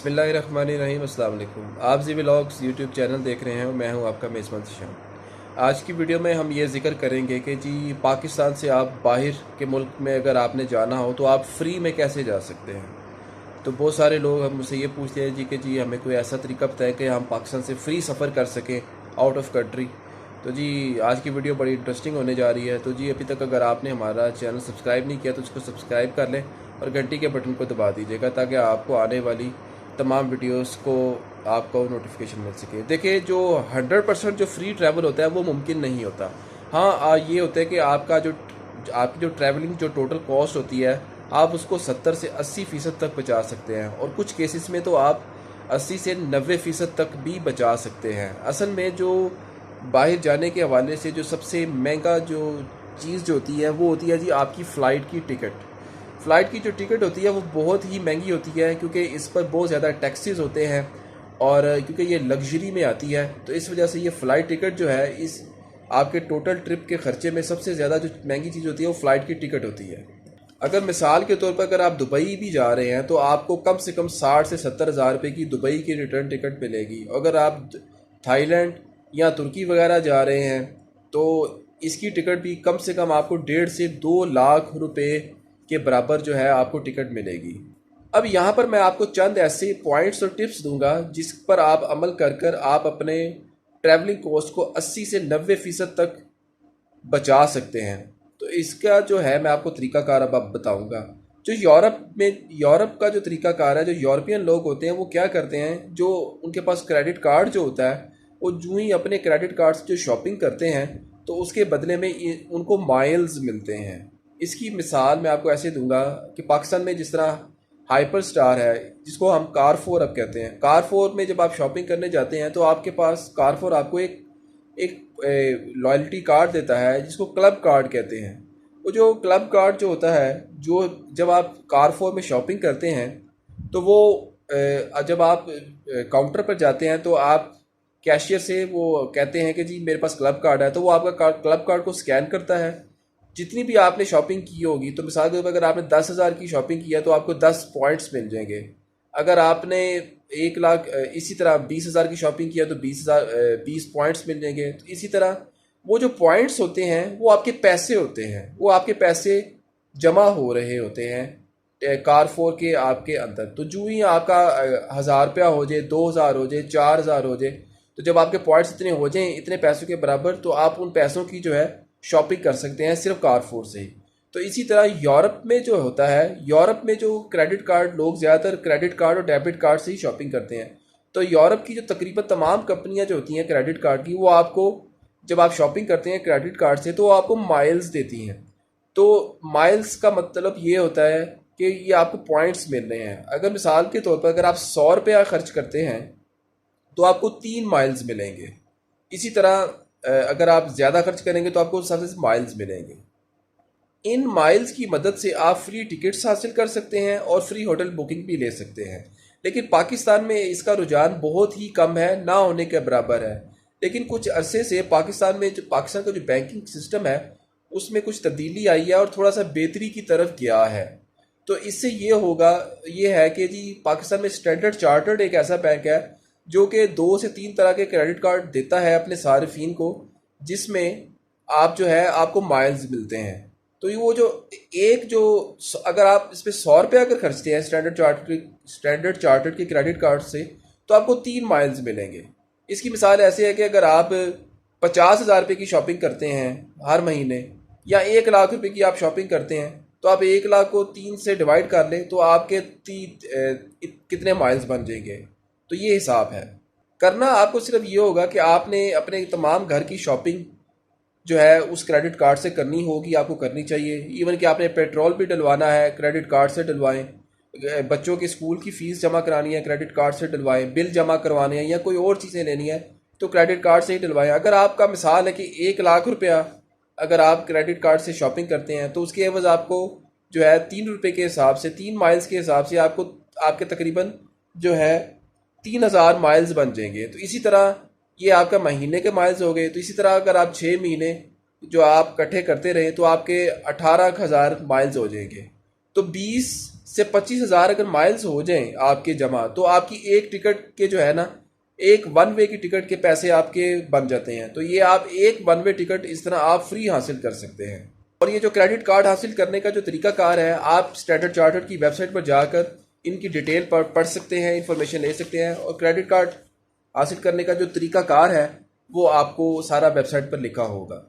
बिस्मिल्लाहिर्रहमानिर्रहीम। अस्सलाम वालेकुम। आप जी व्लॉग्स यूट्यूब चैनल देख रहे हैं और मैं हूं आपका मेज़बान शाम। आज की वीडियो में हम ये ज़िक्र करेंगे कि जी पाकिस्तान से आप बाहर के मुल्क में अगर आपने जाना हो तो आप फ्री में कैसे जा सकते हैं। तो बहुत सारे लोग हम मुझसे ये पूछते हैं कि जी हमें कोई ऐसा तरीका बताएं कि हम पाकिस्तान से फ्री सफ़र कर सकें आउट ऑफ कंट्री। तो जी आज की वीडियो बड़ी इंटरेस्टिंग होने जा रही है। तो जी अभी तक अगर आपने हमारा चैनल सब्सक्राइब नहीं किया तो उसको सब्सक्राइब कर लें और घंटी के बटन को दबा दीजिएगा ताकि आपको आने वाली तमाम वीडियोस को आपको नोटिफिकेशन मिल सके। देखिए जो 100% जो फ्री ट्रैवल होता है वो मुमकिन नहीं होता। हाँ ये होता है कि आपकी जो ट्रैवलिंग जो टोटल कॉस्ट होती है आप उसको 70 से 80% तक बचा सकते हैं और कुछ केसेस में तो आप 80 से 90% तक भी बचा सकते हैं। असल में जो बाहर जाने के हवाले से जो सबसे महंगा जो चीज़ जो होती है वो होती है जी आपकी फ़्लाइट की टिकट। फ़्लाइट की जो टिकट होती है वो बहुत ही महंगी होती है क्योंकि इस पर बहुत ज़्यादा टैक्सेस होते हैं और क्योंकि ये लग्जरी में आती है तो इस वजह से ये फ़्लाइट टिकट जो है इस आपके टोटल ट्रिप के ख़र्चे में सबसे ज़्यादा जो महंगी चीज़ होती है वो फ़्लाइट की टिकट होती है। अगर मिसाल के तौर पर अगर आप दुबई भी जा रहे हैं तो आपको कम से कम 60 से 70 हज़ार रुपये की दुबई की रिटर्न टिकट मिलेगी। अगर आप थाईलैंड या तुर्की वगैरह जा रहे हैं तो इसकी टिकट भी कम से कम आपको 1.5 से 2 लाख रुपए के बराबर जो है आपको टिकट मिलेगी। अब यहाँ पर मैं आपको चंद ऐसे पॉइंट्स और टिप्स दूंगा जिस पर आप अमल कर कर आप अपने ट्रैवलिंग कॉस्ट को 80 से 90% तक बचा सकते हैं। तो इसका जो है मैं आपको तरीकाकार अब बताऊंगा। जो यूरोप का जो तरीकाकार है, जो यूरोपियन लोग होते हैं वो क्या करते हैं, जो उनके पास क्रेडिट कार्ड जो होता है वो जो ही अपने क्रेडिट कार्ड से जो शॉपिंग करते हैं तो उसके बदले में उनको माइल्स मिलते हैं। इसकी मिसाल मैं आपको ऐसे दूंगा कि पाकिस्तान में जिस तरह हाइपर स्टार है जिसको हम कारफोर अब कहते हैं, कारफोर में जब आप शॉपिंग करने जाते हैं तो आपके पास कारफोर आपको एक एक लॉयल्टी कार्ड देता है जिसको क्लब कार्ड कहते हैं। वो जो क्लब कार्ड जो होता है, जो जब आप कारफोर में शॉपिंग करते हैं तो वो जब आप काउंटर पर जाते हैं तो आप कैशियर से वो कहते हैं कि जी मेरे पास क्लब कार्ड है, तो वो आपका क्लब कार्ड को स्कैन करता है। जितनी भी आपने शॉपिंग की होगी, तो मिसाल के तौर पर अगर आपने 10,000 की शॉपिंग की है तो आपको 10 पॉइंट्स मिल जाएंगे। अगर आपने 1 लाख इसी तरह 20,000 की शॉपिंग किया तो 20 पॉइंट्स मिल जाएंगे। तो इसी तरह वो जो पॉइंट्स होते हैं वो आपके पैसे होते हैं, वो आपके पैसे जमा हो रहे होते हैं कारफोर के आपके अंदर। तो जो ही आपका 1,000 रुपया हो जाए, 2,000 हो जाए, 4,000 हो जाए, तो जब आपके पॉइंट्स इतने हो जाएं इतने पैसों के बराबर तो आप उन पैसों की जो है शॉपिंग कर सकते हैं सिर्फ कारफोर से ही। तो इसी तरह यूरोप में जो होता है, यूरोप में जो क्रेडिट कार्ड लोग ज़्यादातर क्रेडिट कार्ड और डेबिट कार्ड से ही शॉपिंग करते हैं। तो यूरोप की जो तकरीबन तमाम कंपनियां जो होती हैं क्रेडिट कार्ड की, वो आपको जब आप शॉपिंग करते हैं क्रेडिट कार्ड से तो वो आपको माइल्स देती हैं। तो माइल्स का मतलब ये होता है कि ये आपको पॉइंट्स मिल रहे हैं। अगर मिसाल के तौर पर अगर आप 100 रुपया खर्च करते हैं तो आपको 3 माइल्स मिलेंगे। इसी तरह अगर आप ज़्यादा खर्च करेंगे तो आपको सबसे माइल्स मिलेंगे। इन माइल्स की मदद से आप फ्री टिकट्स हासिल कर सकते हैं और फ्री होटल बुकिंग भी ले सकते हैं। लेकिन पाकिस्तान में इसका रुझान बहुत ही कम है, ना होने के बराबर है। लेकिन कुछ अरसे से पाकिस्तान का जो बैंकिंग सिस्टम है उसमें कुछ तब्दीली आई है और थोड़ा सा बेहतरी की तरफ गया है। तो इससे ये है कि जी पाकिस्तान में स्टैंडर्ड चार्टर्ड एक ऐसा बैंक है जो कि 2 से 3 तरह के क्रेडिट कार्ड देता है अपने सार्फिन को, जिसमें आप जो है आपको माइल्स मिलते हैं। तो ये वो जो अगर आप इस पर 100 रुपये अगर खर्चते हैं स्टैंडर्ड चार्टर्ड के क्रेडिट कार्ड से तो आपको 3 माइल्स मिलेंगे। इसकी मिसाल ऐसे है कि अगर आप 50,000 रुपये की शॉपिंग करते हैं हर महीने या 1 लाख रुपये की आप शॉपिंग करते हैं तो आप 1 लाख को 3 से डिवाइड कर लें तो आपके कितने माइल्स बन जाएंगे। तो ये हिसाब है। करना आपको सिर्फ ये होगा कि आपने अपने तमाम घर की शॉपिंग जो है उस क्रेडिट कार्ड से करनी होगी, आपको करनी चाहिए। इवन कि आपने पेट्रोल भी डलवाना है क्रेडिट कार्ड से डलवाएं, बच्चों के स्कूल की फ़ीस जमा करानी है क्रेडिट कार्ड से डलवाएं, बिल जमा करवाने हैं या कोई और चीज़ें लेनी है तो क्रेडिट कार्ड से ही डलवाएं। अगर आपका मिसाल है कि 1 लाख रुपया अगर आप क्रेडिट कार्ड से शॉपिंग करते हैं तो उसके एवज आपको जो है 3 रुपये के हिसाब से 3 माइल्स के हिसाब से आपको आपके तकरीबन जो है 3,000 माइल्स बन जाएंगे। तो इसी तरह ये आपका महीने के माइल्स हो गए। तो इसी तरह अगर आप 6 महीने जो आप इकट्ठे करते रहें तो आपके 18,000 माइल्स हो जाएंगे। तो 20 से 25,000 अगर माइल्स हो जाएं आपके जमा, तो आपकी एक टिकट के जो है ना, एक वन वे की टिकट के पैसे आपके बन जाते हैं। तो ये आप एक वन वे टिकट इस तरह आप फ्री हासिल कर सकते हैं। और ये जो क्रेडिट कार्ड हासिल करने का जो तरीकाकार है, आप स्टैंडर्ड चार्टर्ड की वेबसाइट पर जाकर इनकी डिटेल पर पढ़ सकते हैं, इंफॉर्मेशन ले सकते हैं। और क्रेडिट कार्ड हासिल करने का जो तरीकाकार है वो आपको सारा वेबसाइट पर लिखा होगा।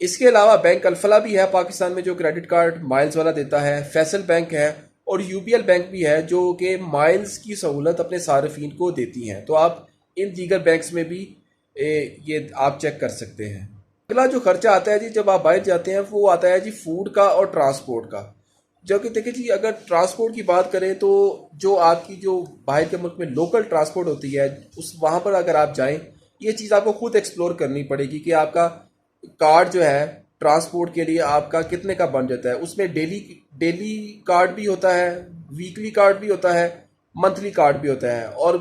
इसके अलावा बैंक अल्फला भी है पाकिस्तान में जो क्रेडिट कार्ड माइल्स वाला देता है, फैसल बैंक है और यूबीएल बैंक भी है जो कि माइल्स की सहूलत अपने सार्फिन को देती हैं। तो आप इन दीगर बैंक्स में भी ये आप चेक कर सकते हैं। अगला जो खर्चा आता है जी जब आप बाहर जाते हैं वो आता है जी फूड का और ट्रांसपोर्ट का। जो कि देखिए जी, अगर ट्रांसपोर्ट की बात करें तो जो आपकी जो बाहर के मुल्क में लोकल ट्रांसपोर्ट होती है उस वहाँ पर अगर आप जाएं, ये चीज़ आपको खुद एक्सप्लोर करनी पड़ेगी कि आपका कार्ड जो है ट्रांसपोर्ट के लिए आपका कितने का बन जाता है। उसमें डेली डेली कार्ड भी होता है, वीकली कार्ड भी होता है, मंथली कार्ड भी होता है। और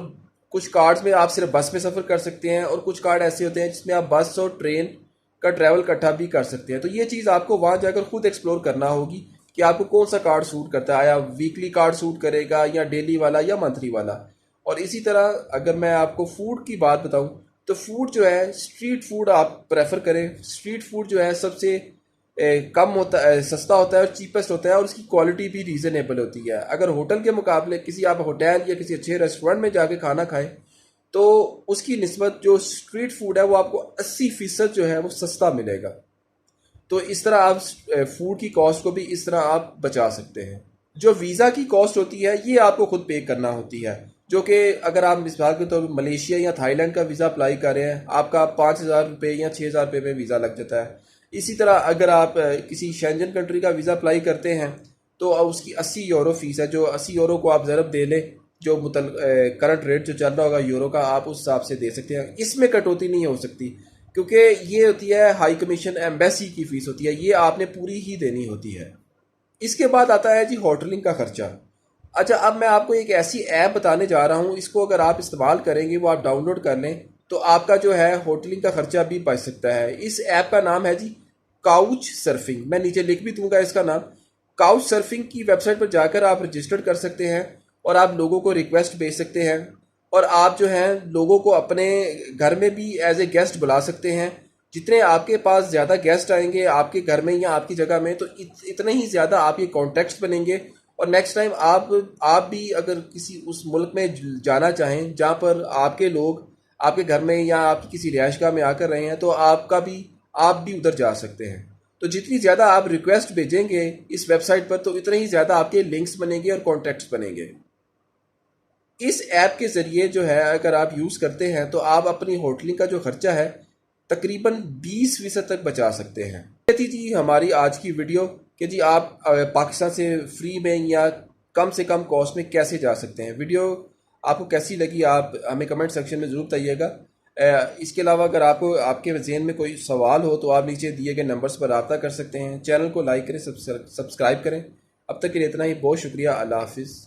कुछ कार्ड्स में आप सिर्फ बस में सफ़र कर सकते हैं और कुछ कार्ड ऐसे होते हैं जिसमें आप बस और ट्रेन का ट्रैवल इकट्ठा भी कर सकते हैं। तो ये चीज़ आपको वहाँ जाकर खुद एक्सप्लोर करना होगी कि आपको कौन सा कार्ड सूट करता है, या वीकली कार्ड सूट करेगा या डेली वाला या मंथली वाला। और इसी तरह अगर मैं आपको फूड की बात बताऊं तो फूड जो है स्ट्रीट फूड आप प्रेफर करें। स्ट्रीट फूड जो है सबसे कम होता है, सस्ता होता है और चीपेस्ट होता है और उसकी क्वालिटी भी रीज़नेबल होती है। अगर होटल के मुकाबले किसी आप होटल या किसी अच्छे रेस्टोरेंट में जाके खाना खाएं तो उसकी निस्बत जो स्ट्रीट फूड है वो आपको 80% जो है वो सस्ता मिलेगा। तो इस तरह आप फूड की कॉस्ट को भी इस तरह आप बचा सकते हैं। जो वीज़ा की कॉस्ट होती है ये आपको खुद पे करना होती है, जो कि अगर आप मिसाल के तौर पर मलेशिया या थाईलैंड का वीज़ा अप्लाई कर रहे हैं आपका 5,000 रुपये या 6,000 रुपये में वीज़ा लग जाता है। इसी तरह अगर आप किसी शेंजन कंट्री का वीज़ा अप्लाई करते हैं तो उसकी 80 यूरो फीस है। जो 80 यूरो को आप ज़रब दे लें जो करंट रेट जो चल रहा होगा यूरो का, आप उस हिसाब से दे सकते हैं। इसमें कटौती नहीं हो सकती क्योंकि ये होती है हाई कमीशन एम्बेसी की फ़ीस होती है, ये आपने पूरी ही देनी होती है। इसके बाद आता है जी होटलिंग का खर्चा। अच्छा, अब मैं आपको एक ऐसी ऐप बताने जा रहा हूँ, इसको अगर आप इस्तेमाल करेंगे, वो आप डाउनलोड कर लें तो आपका जो है होटलिंग का खर्चा भी बच सकता है। इस ऐप का नाम है जी काउच सर्फिंग। मैं नीचे लिख भी दूंगा इसका नाम। काउच सर्फिंग की वेबसाइट पर जाकर आप रजिस्टर कर सकते हैं और आप लोगों को रिक्वेस्ट भेज सकते हैं और आप जो हैं लोगों को अपने घर में भी एज ए गेस्ट बुला सकते हैं। जितने आपके पास ज़्यादा गेस्ट आएंगे आपके घर में या आपकी जगह में तो इतने ही ज़्यादा आपके कॉन्टैक्ट्स बनेंगे। और नेक्स्ट टाइम आप भी अगर किसी उस मुल्क में जाना चाहें जहाँ पर आपके लोग आपके घर में या आपकी किसी रिहाइशगाह में आकर रहे हैं तो आप भी उधर जा सकते हैं। तो जितनी ज़्यादा आप रिक्वेस्ट भेजेंगे इस वेबसाइट पर तो इतने ही ज़्यादा आपके लिंक्स बनेंगे और कॉन्टैक्ट्स बनेंगे। इस ऐप के ज़रिए जो है अगर आप यूज़ करते हैं तो आप अपनी होटलिंग का जो खर्चा है तकरीबन 20% तक बचा सकते हैं। ये थी जी हमारी आज की वीडियो कि जी आप पाकिस्तान से फ्री में या कम से कम कॉस्ट में कैसे जा सकते हैं। वीडियो आपको कैसी लगी आप हमें कमेंट सेक्शन में ज़रूर बताइएगा। इसके अलावा अगर आपको आपके जहन में कोई सवाल हो तो आप नीचे दिए गए नंबर्स पर रब्ता कर सकते हैं। चैनल को लाइक करें, सब्सक्राइब करें। अब तक के लिए इतना ही, बहुत शुक्रिया। अल्लाह हाफिज़।